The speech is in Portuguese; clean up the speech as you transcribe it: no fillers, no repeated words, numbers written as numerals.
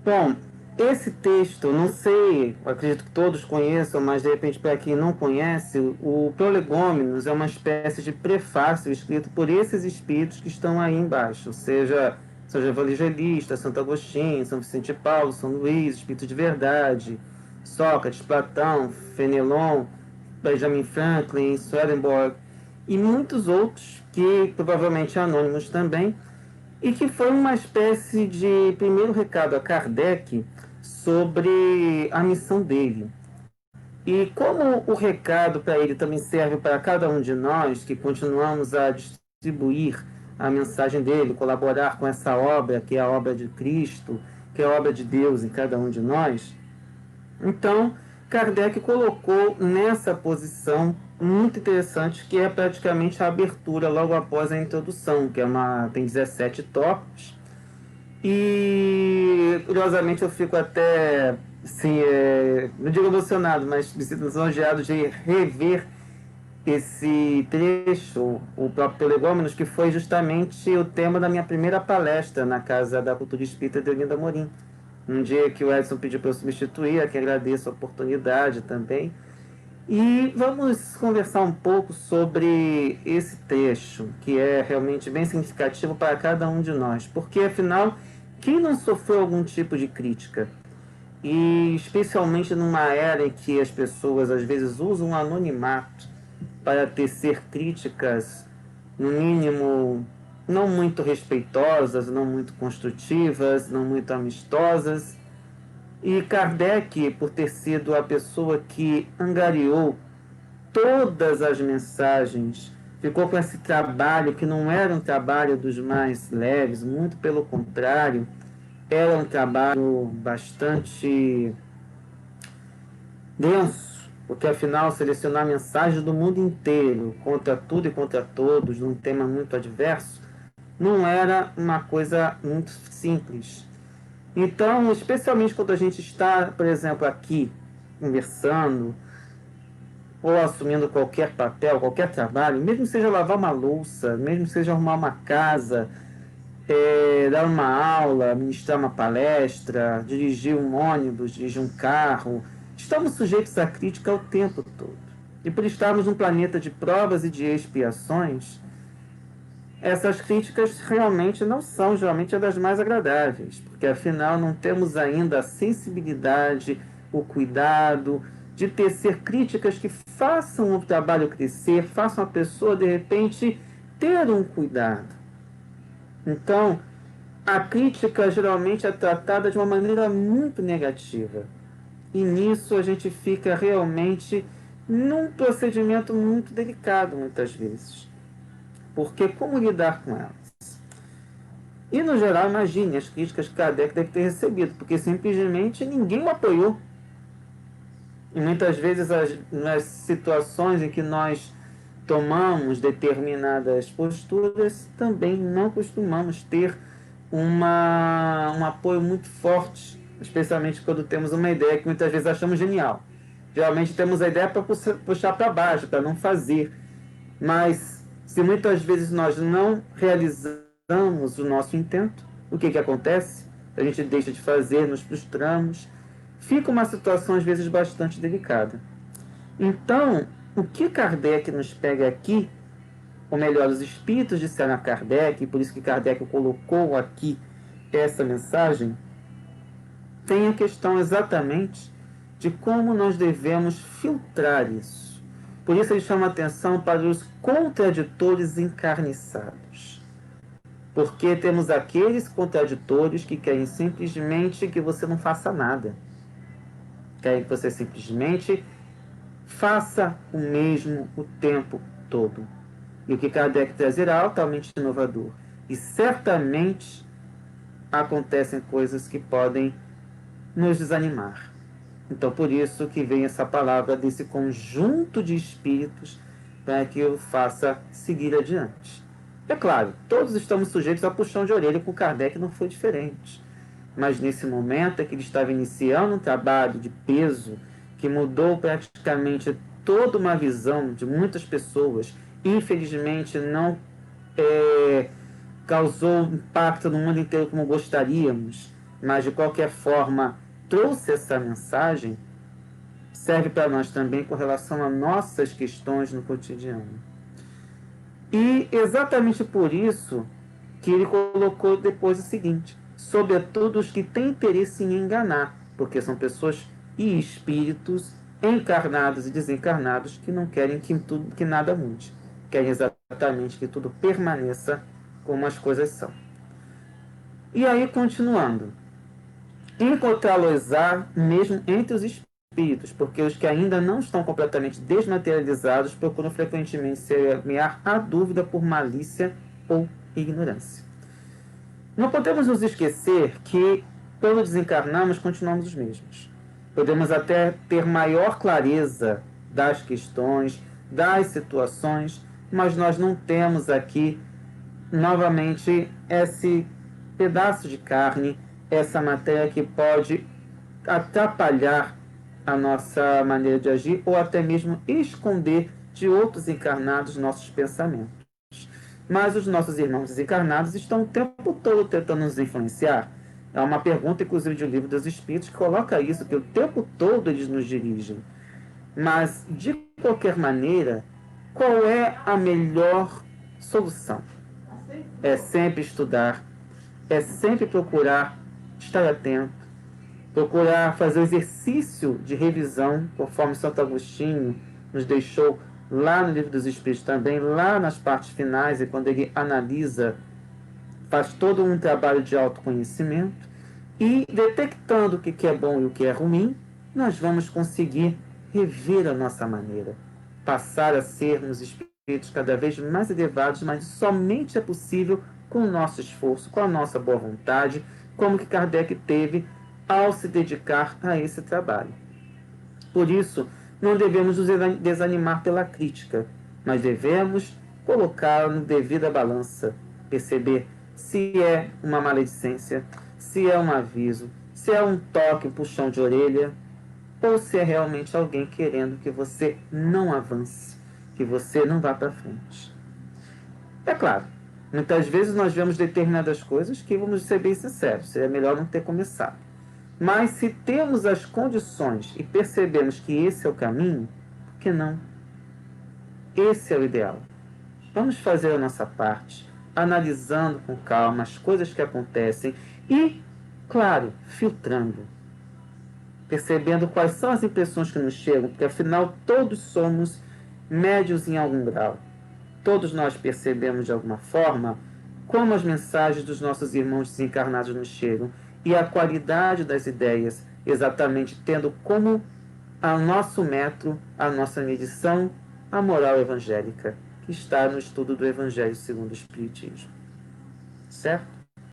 Bom, esse texto, não sei, eu acredito que todos conheçam, mas de repente para quem não conhece, o Prolegômenos é uma espécie de prefácio escrito por esses espíritos que estão aí embaixo, seja São João Evangelista, Santo Agostinho, São Vicente de Paulo, São Luís, Espírito de Verdade, Sócrates, Platão, Fenelon, Benjamin Franklin, Swedenborg e muitos outros que provavelmente anônimos também, e que foi uma espécie de primeiro recado a Kardec sobre a missão dele. E como o recado para ele também serve para cada um de nós que continuamos a distribuir a mensagem dele, colaborar com essa obra, que é a obra de Cristo, que é a obra de Deus em cada um de nós, então, Kardec colocou nessa posição muito interessante, que é praticamente a abertura logo após a introdução, que tem 17 tópicos. E, curiosamente, eu fico até, assim, não digo emocionado, mas me sinto lisonjeado de rever esse trecho, o próprio Prolegômenos, que foi justamente o tema da minha primeira palestra na Casa da Cultura Espírita de Olinda Morim. Um dia que o Edson pediu para eu substituir, a quem agradeço a oportunidade também. E vamos conversar um pouco sobre esse trecho, que é realmente bem significativo para cada um de nós. Porque, afinal, quem não sofreu algum tipo de crítica? E especialmente numa era em que as pessoas às vezes usam o anonimato para tecer críticas, no mínimo, não muito respeitosas, não muito construtivas, não muito amistosas. E Kardec, por ter sido a pessoa que angariou todas as mensagens, ficou com esse trabalho que não era um trabalho dos mais leves, muito pelo contrário, era um trabalho bastante denso, porque afinal selecionar mensagens do mundo inteiro, contra tudo e contra todos, num tema muito adverso, não era uma coisa muito simples. Então, especialmente quando a gente está, por exemplo, aqui conversando ou assumindo qualquer papel, qualquer trabalho, mesmo que seja lavar uma louça, mesmo que seja arrumar uma casa, dar uma aula, ministrar uma palestra, dirigir um ônibus, dirigir um carro, estamos sujeitos à crítica o tempo todo. E por estarmos num planeta de provas e de expiações, essas críticas realmente não são geralmente das mais agradáveis, porque afinal não temos ainda a sensibilidade, o cuidado de tecer críticas que façam o trabalho crescer, façam a pessoa de repente ter um cuidado. Então, a crítica geralmente é tratada de uma maneira muito negativa. E nisso a gente fica realmente num procedimento muito delicado muitas vezes. Porque como lidar com elas? E, no geral, imagine as críticas que Kardec deve ter recebido, porque simplesmente ninguém o apoiou. E muitas vezes, nas situações em que nós tomamos determinadas posturas, também não costumamos ter um apoio muito forte, especialmente quando temos uma ideia que muitas vezes achamos genial. Geralmente temos a ideia para puxar para baixo, para não fazer. Mas, se muitas vezes nós não realizamos o nosso intento, o que acontece? A gente deixa de fazer, nos frustramos, fica uma situação às vezes bastante delicada. Então, o que Kardec nos pega aqui, ou melhor, os espíritos disseram a Kardec, e por isso que Kardec colocou aqui essa mensagem, tem a questão exatamente de como nós devemos filtrar isso. Por isso ele chama atenção para os contraditores encarniçados. Porque temos aqueles contraditores que querem simplesmente que você não faça nada. Querem que você simplesmente faça o mesmo o tempo todo. E o que Kardec traz é altamente inovador. E certamente acontecem coisas que podem nos desanimar. Então, por isso que vem essa palavra desse conjunto de espíritos para que eu faça seguir adiante. É claro, todos estamos sujeitos a puxão de orelha, com Kardec não foi diferente. Mas nesse momento é que ele estava iniciando um trabalho de peso que mudou praticamente toda uma visão de muitas pessoas. Infelizmente não causou impacto no mundo inteiro como gostaríamos, mas de qualquer forma trouxe essa mensagem, serve para nós também com relação a nossas questões no cotidiano. E exatamente por isso que ele colocou depois o seguinte: sobretudo os que têm interesse em enganar, porque são pessoas e espíritos encarnados e desencarnados que não querem que nada mude, querem exatamente que tudo permaneça como as coisas são. E aí, continuando, encontrá-los-á mesmo entre os espíritos, porque os que ainda não estão completamente desmaterializados procuram frequentemente semear a dúvida por malícia ou ignorância. Não podemos nos esquecer que, quando desencarnamos, continuamos os mesmos. Podemos até ter maior clareza das questões, das situações, mas nós não temos aqui, novamente, esse pedaço de carne, essa matéria que pode atrapalhar a nossa maneira de agir ou até mesmo esconder de outros encarnados nossos pensamentos. Mas os nossos irmãos desencarnados estão o tempo todo tentando nos influenciar. É uma pergunta, inclusive, de um livro dos Espíritos que coloca isso, que o tempo todo eles nos dirigem. Mas, de qualquer maneira, qual é a melhor solução? É sempre estudar, é sempre procurar estar atento, procurar fazer o exercício de revisão, conforme Santo Agostinho nos deixou lá no Livro dos Espíritos também, lá nas partes finais, e quando ele analisa, faz todo um trabalho de autoconhecimento, e detectando o que é bom e o que é ruim, nós vamos conseguir rever a nossa maneira, passar a sermos espíritos cada vez mais elevados, mas somente é possível com o nosso esforço, com a nossa boa vontade, como que Kardec teve ao se dedicar a esse trabalho. Por isso, não devemos nos desanimar pela crítica, mas devemos colocá-la no devida balança, perceber se é uma maledicência, se é um aviso, se é um toque, um puxão de orelha, ou se é realmente alguém querendo que você não avance, que você não vá para frente. É claro, muitas vezes nós vemos determinadas coisas que, vamos ser bem sinceros, seria melhor não ter começado. Mas se temos as condições e percebemos que esse é o caminho, por que não? Esse é o ideal. Vamos fazer a nossa parte, analisando com calma as coisas que acontecem e, claro, filtrando, percebendo quais são as impressões que nos chegam, porque afinal todos somos médios em algum grau. Todos nós percebemos de alguma forma como as mensagens dos nossos irmãos desencarnados nos chegam e a qualidade das ideias, exatamente tendo como a nosso metro, a nossa medição, a moral evangélica, que está no estudo do Evangelho segundo o Espiritismo. Certo?